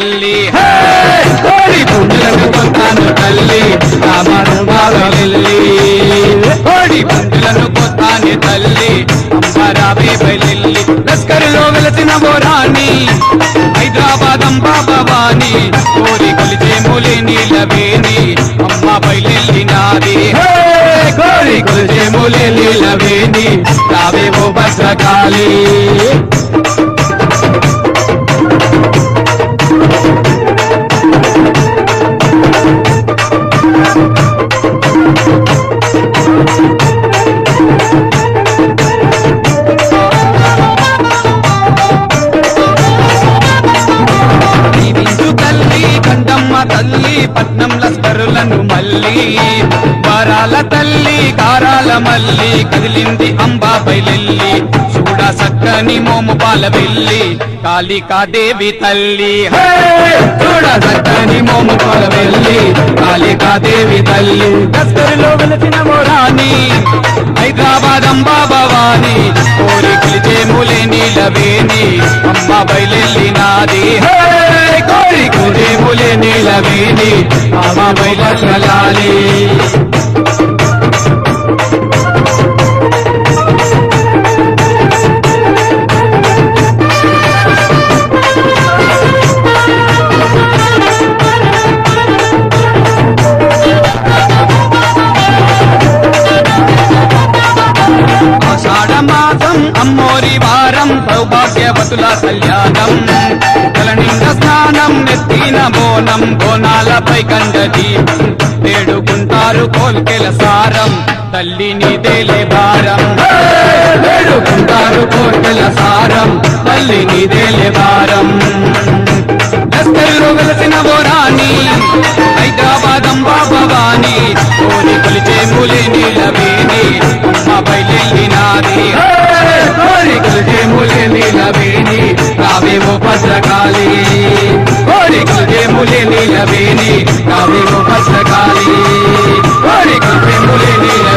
తల్లి కోడి పుంజులను కొత్తాను తల్లి రామరుమాలి కోడి పుంజులను కొత్తాని తల్లి అంబరాబే బయలిల్లి లస్కరులో వెలసిన బోరాణి హైదరాబాద్ అంబా భవాని కోరి కొలిచే మూలి నీలవేణి అమ్మ బయలిల్లి నాది కోరి కొలిచే మూలి నీలవేణి రావే ఓ భద్రకాళి తల్లి పట్నం లస్కరులను మల్లి వరాల తల్లి కారాల మల్లి కదిలింది అంబా బయలెల్లి చూడ సక్కని మోము పాల వెళ్ళి కాళికాదేవి తల్లి చూడ సక్కని మోము పాల వెళ్ళి కాళికాదేవి తల్లి లస్కరులో వెలసిన మోరాని హైదరాబాద్ అంబా భవాని కోరి పిలిచే మూలే నీలవేణి అమ్మ బయలెల్లి నాది కోరి కుదే మూలే నీలవేణి అమ్మ బయలెల్లాలి అమ్మోరి వారం సౌభాగ్యవతుల కళ్యాణం తలనిండ స్నానం నెత్తిన బోనం బోనాలపై కందది వేడుకుంటారు కోల్కెల సారం తల్లిని తేలే భారం వేడుకుంటారు కోల్కెల సారం తల్లిని తేలే భారం లస్కరులో వెలసిన బోరాని హైదరాబాద్ అంబా భవాని కోరి కొలిచే మూలి నీలవేణి అమ్మ బయలెల్లి నాది కోరి కొలిచే మూలి నీలవేణి రావే ఓ భద్రకాళి కోరి కొలిచే మూలి నీలవేణి రావే ఓ భద్రకాళి కోరి కొలిచే మూలి నీల